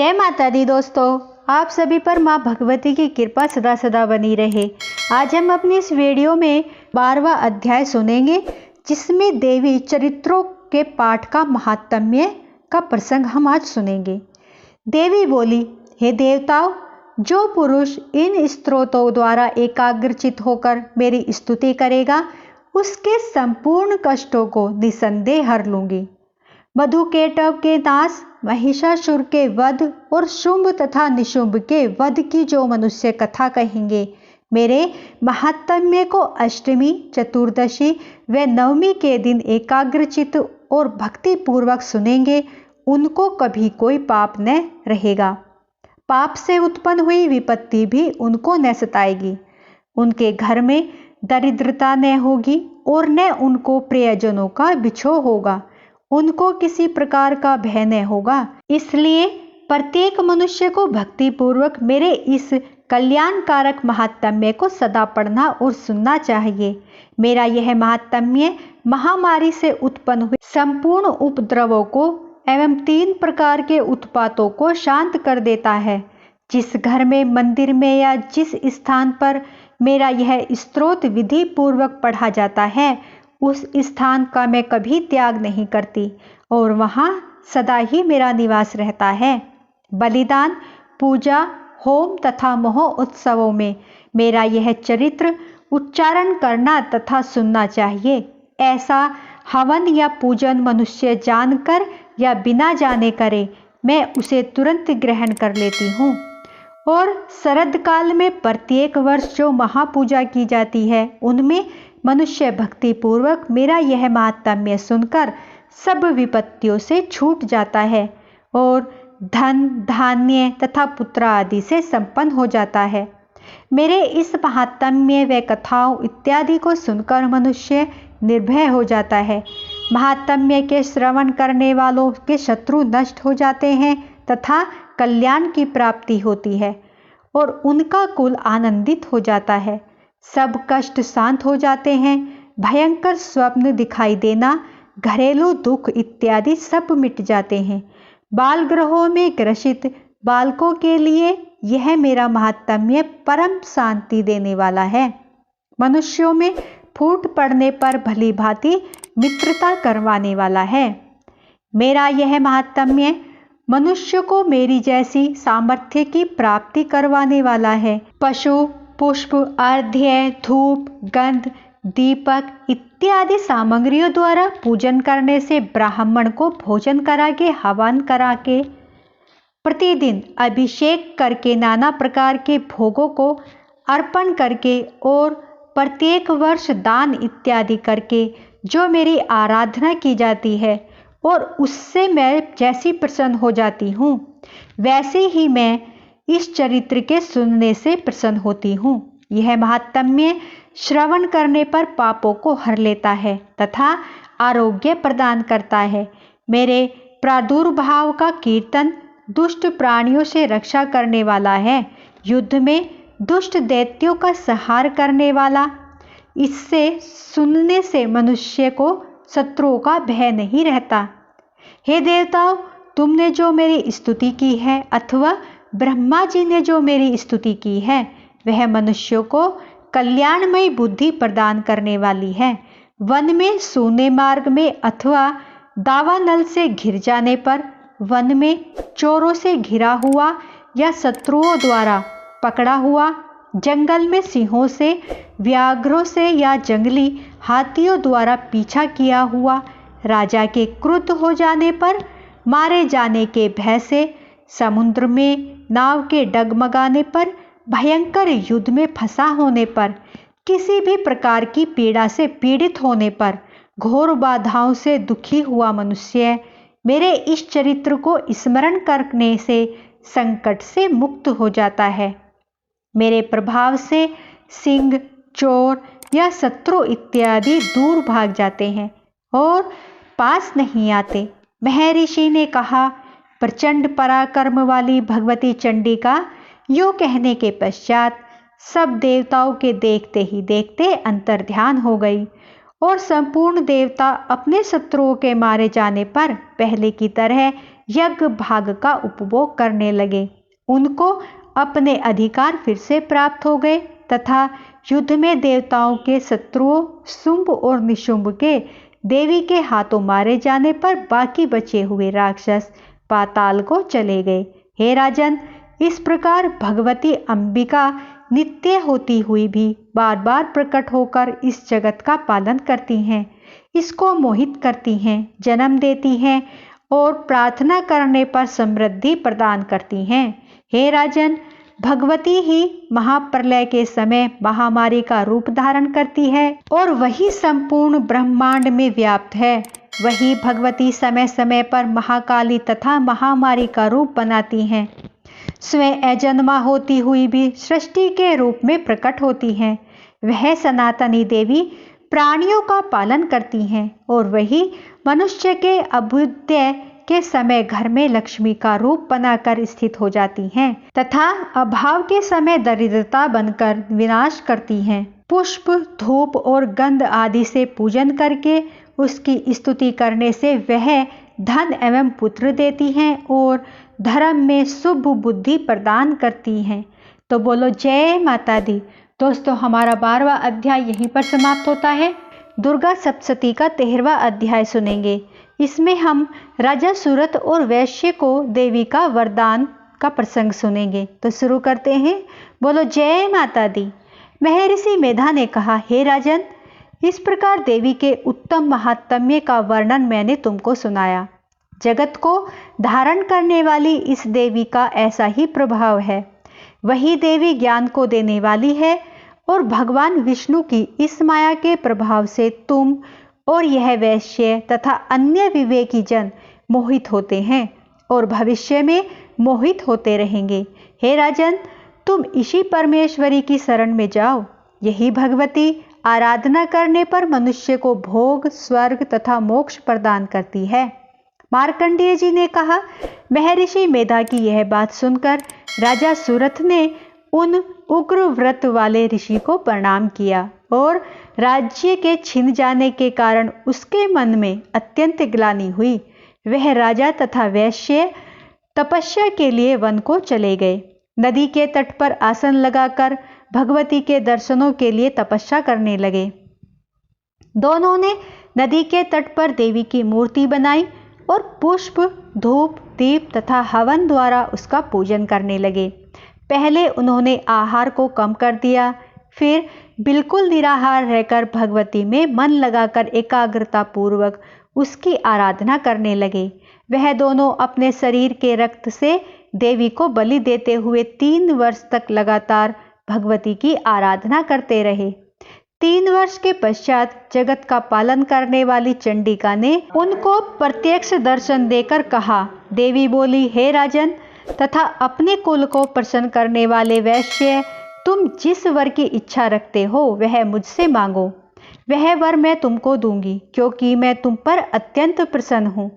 जय माता दी दोस्तों, आप सभी पर माँ भगवती की कृपा सदा सदा बनी रहे। आज हम अपनी इस वीडियो में 12वां अध्याय सुनेंगे, जिसमें देवी चरित्रों के पाठ का महात्म्य का प्रसंग हम आज सुनेंगे। देवी बोली, हे देवताओं, जो पुरुष इन स्तोत्रों द्वारा एकाग्रचित होकर मेरी स्तुति करेगा, उसके संपूर्ण कष्टों को निसंदेह हर लूंगी। मधुकेटव के नाश, महिषासुर के वध और शुंभ तथा निशुंभ के वध की जो मनुष्य कथा कहेंगे, मेरे महात्म्य को अष्टमी, चतुर्दशी व नवमी के दिन एकाग्रचित और भक्ति पूर्वक सुनेंगे, उनको कभी कोई पाप न रहेगा। पाप से उत्पन्न हुई विपत्ति भी उनको न सताएगी। उनके घर में दरिद्रता न होगी और न उनको प्रियजनों का बिछोह होगा। उनको किसी प्रकार का भय न होगा। इसलिए प्रत्येक मनुष्य को भक्ति पूर्वक मेरे इस कल्याणकारक महात्म्य को सदा पढ़ना और सुनना चाहिए। मेरा यह महात्म्य महामारी से उत्पन्न हुए संपूर्ण उपद्रवों को एवं 3 प्रकार के उत्पातों को शांत कर देता है। जिस घर में, मंदिर में या जिस स्थान पर मेरा यह स्तोत्र विधि पूर्वक पढ़ा जाता है, उस स्थान का मैं कभी त्याग नहीं करती और वहाँ सदा ही मेरा निवास रहता है। बलिदान, पूजा, होम तथा महोत्सवों में मेरा यह चरित्र उच्चारण करना तथा सुनना चाहिए। ऐसा हवन या पूजन मनुष्य जानकर या बिना जाने करे, मैं उसे तुरंत ग्रहण कर लेती हूँ। और शरद काल में प्रत्येक वर्ष जो महापूजा की जाती है, उनमें मनुष्य भक्ति पूर्वक मेरा यह महात्म्य सुनकर सब विपत्तियों से छूट जाता है और धन, धान्य तथा पुत्र आदि से संपन्न हो जाता है। मेरे इस महात्म्य व कथाओं इत्यादि को सुनकर मनुष्य निर्भय हो जाता है। महात्म्य के श्रवण करने वालों के शत्रु नष्ट हो जाते हैं तथा कल्याण की प्राप्ति होती है और उनका कुल आनंदित हो जाता है। सब कष्ट शांत हो जाते हैं। भयंकर स्वप्न दिखाई देना, घरेलू दुख इत्यादि सब मिट जाते हैं। बाल गृहों में ग्रसित बालकों के लिए यह मेरा महात्म्य परम शांति देने वाला है। मनुष्यों में फूट पड़ने पर भली भांति मित्रता करवाने वाला है। मेरा यह महात्म्य मनुष्य को मेरी जैसी सामर्थ्य की प्राप्ति करवाने वाला है। पशु, पुष्प, अर्घ्य, धूप, गंध, दीपक इत्यादि सामग्रियों द्वारा पूजन करने से ब्राह्मण को भोजन करा के, हवन करा के, प्रतिदिन अभिषेक करके, नाना प्रकार के भोगों को अर्पण करके और प्रत्येक वर्ष दान इत्यादि करके जो मेरी आराधना की जाती है और उससे मैं जैसी प्रसन्न हो जाती हूँ, वैसे ही मैं इस चरित्र के सुनने से प्रसन्न होती हूँ। यह महात्म्य श्रवण करने पर पापों को हर लेता है तथा आरोग्य प्रदान करता है। मेरे प्रादुर्भाव का कीर्तन दुष्ट प्राणियों से रक्षा करने वाला है। युद्ध में दुष्ट दैत्यों का संहार करने वाला। इससे सुनने से मनुष्य को शत्रुओं का भय नहीं रहता। हे देवताओं, तुमने जो मेरी स्तुति की है अथवा ब्रह्मा जी ने जो मेरी स्तुति की है, वह मनुष्यों को कल्याणमयी बुद्धि प्रदान करने वाली है। वन में, सूने मार्ग में अथवा दावानल से घिर जाने पर, वन में चोरों से घिरा हुआ या शत्रुओं द्वारा पकड़ा हुआ, जंगल में सिंहों से, व्याघ्रों से या जंगली हाथियों द्वारा पीछा किया हुआ, राजा के क्रुद्ध हो जाने पर, मारे जाने के भय से, समुद्र में नाव के डगमगाने पर, भयंकर युद्ध में फंसा होने पर, किसी भी प्रकार की पीड़ा से पीड़ित होने पर, घोर बाधाओं से दुखी हुआ मनुष्य मेरे इस चरित्र को स्मरण करने से संकट से मुक्त हो जाता है। मेरे प्रभाव से सिंह, चोर या शत्रु इत्यादि दूर भाग जाते हैं और पास नहीं आते। महर्षि ने कहा, प्रचंड पराक्रम वाली भगवती चंडी का यो कहने के पश्चात सब देवताओं के देखते ही देखते अंतर्ध्यान हो गई और संपूर्ण देवता अपने शत्रुओं के मारे जाने पर पहले की तरह यज्ञ भाग का उपभोग करने लगे। उनको अपने अधिकार फिर से प्राप्त हो गए तथा युद्ध में देवताओं के शत्रुओं शुंभ और निशुंभ के देवी के हाथों मारे जाने पर बाकी बचे हुए राक्षस पाताल को चले गए। हे राजन, इस प्रकार भगवती अंबिका नित्य होती हुई भी बार बार प्रकट होकर इस जगत का पालन करती हैं, इसको मोहित करती हैं, जन्म देती हैं और प्रार्थना करने पर समृद्धि प्रदान करती हैं। हे राजन, भगवती ही महाप्रलय के समय महामारी का रूप धारण करती है और वही संपूर्ण ब्रह्मांड में व्याप्त है। वही भगवती समय समय पर महाकाली तथा महामारी का रूप बनाती हैं। स्वयं अजन्मा होती हुई भी सृष्टि के रूप में प्रकट होती हैं। वह सनातनी देवी प्राणियों का पालन करती हैं और वही मनुष्य के अभ्युदय के समय घर में लक्ष्मी का रूप बनाकर स्थित हो जाती हैं तथा अभाव के समय दरिद्रता बनकर विनाश करती हैं। पुष्प, धूप और गंध आदि से पूजन करके उसकी स्तुति करने से वह धन एवं पुत्र देती हैं और धर्म में शुभ बुद्धि प्रदान करती हैं। तो बोलो जय माता दी। दोस्तों, हमारा 12वां अध्याय यहीं पर समाप्त होता है। दुर्गा सप्तशती का 13वां अध्याय सुनेंगे। इसमें हम राजा सूरत और वैश्य को देवी का वरदान का प्रसंग सुनेंगे। तो शुरू करते हैं। बोलो जय माता दी। महर्षि मेधा ने कहा, हे राजन, इस प्रकार देवी के उत्तम महात्म्य का वर्णन मैंने तुमको सुनाया। जगत को धारण करने वाली इस देवी का ऐसा ही प्रभाव है। वही देवी ज्ञान को देने वाली है और भगवान विष्णु की इस माया के प्रभाव से तुम और यह वैश्य तथा अन्य विवेकी जन मोहित होते हैं और भविष्य में मोहित होते रहेंगे। हे राजन, तुम इसी परमेश्वरी की शरण में जाओ। यही भगवती आराधना करने पर मनुष्य को भोग, स्वर्ग तथा मोक्ष प्रदान करती है। मार्कंडेय जी ने कहा, महर्षि मेधा की यह बात सुनकर राजा सूरथ ने उन उग्र व्रत वाले ऋषि को प्रणाम किया और राज्य के छिन जाने के कारण उसके मन में अत्यंत ग्लानि हुई। वह राजा तथा वैश्य तपस्या के लिए वन को चले गए। नदी के तट पर आसन लगाकर भगवती के दर्शनों के लिए तपस्या करने लगे। दोनों ने नदी के तट पर देवी की मूर्ति बनाई और पुष्प, धूप, दीप तथा हवन द्वारा उसका पूजन करने लगे। पहले उन्होंने आहार को कम कर दिया, फिर बिल्कुल निराहार रहकर भगवती में मन लगाकर एकाग्रता पूर्वक उसकी आराधना करने लगे। वह दोनों अपने शरीर के रक्त से देवी को बलि देते हुए 3 वर्ष तक लगातार भगवती की आराधना करते रहे। 3 वर्ष के पश्चात जगत का पालन करने वाली चंडिका ने उनको प्रत्यक्ष दर्शन देकर कहा। देवी बोली, हे राजन तथा अपने कुल को प्रसन्न करने वाले वैश्य, तुम जिस वर की इच्छा रखते हो वह मुझसे मांगो। वह वर मैं तुमको दूंगी, क्योंकि मैं तुम पर अत्यंत प्रसन्न हूँ।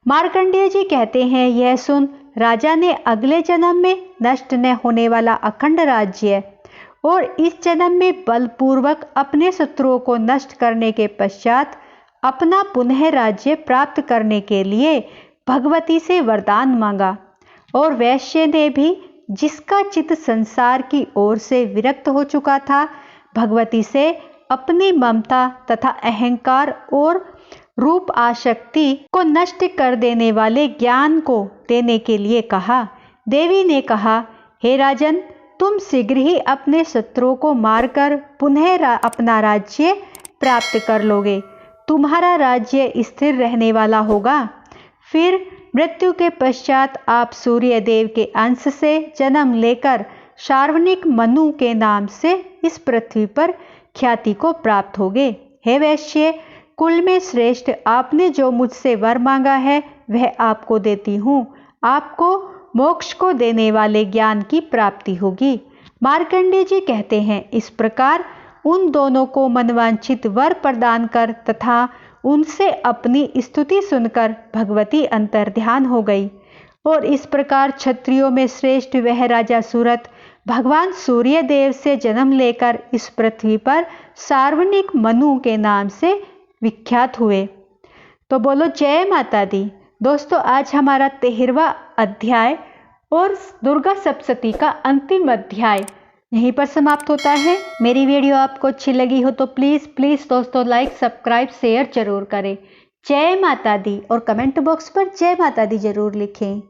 मार्कंडेय जी कहते हैं, यह सुन राजा ने अगले जन्म में नष्ट न होने वाला अखंड राज्य और इस जन्म में बलपूर्वक अपने शत्रुओं को नष्ट करने के पश्चात अपना पुनः राज्य प्राप्त करने के लिए भगवती से वरदान मांगा। और वैश्य ने भी, जिसका चित्त संसार की ओर से विरक्त हो चुका था, भगवती से अपनी ममता तथा अहंकार और रूप आसक्ति को नष्ट कर देने वाले ज्ञान को देने के लिए कहा। देवी ने कहा, हे राजन, तुम शीघ्र ही अपने शत्रुओं को मारकर पुनः अपना राज्य प्राप्त कर लोगे। तुम्हारा राज्य स्थिर रहने वाला होगा। फिर मृत्यु के पश्चात आप सूर्य देव के अंश से जन्म लेकर सार्वनिक मनु के नाम से इस पृथ्वी पर ख्याति को प्राप्त होगे। हे वैश्य, कुल में श्रेष्ठ, आपने जो मुझसे वर मांगा है वह आपको देती हूँ। आपको मोक्ष को देने वाले ज्ञान की प्राप्ति होगी। मार्कंडेय जी कहते हैं, इस प्रकार उन दोनों को मनवांछित वर प्रदान कर तथा उनसे अपनी स्तुति सुनकर भगवती अंतर्ध्यान हो गई। और इस प्रकार क्षत्रियों में श्रेष्ठ वह राजा सूरत भगवान सूर्य देव से जन्म लेकर इस पृथ्वी पर सार्वनिक मनु के नाम से विख्यात हुए। तो बोलो जय माता दी। दोस्तों आज हमारा 13वां अध्याय और दुर्गा सप्तशती का अंतिम अध्याय यहीं पर समाप्त होता है। मेरी वीडियो आपको अच्छी लगी हो तो प्लीज़ दोस्तों लाइक सब्सक्राइब शेयर जरूर करें। जय माता दी और कमेंट बॉक्स पर जय माता दी जरूर लिखें।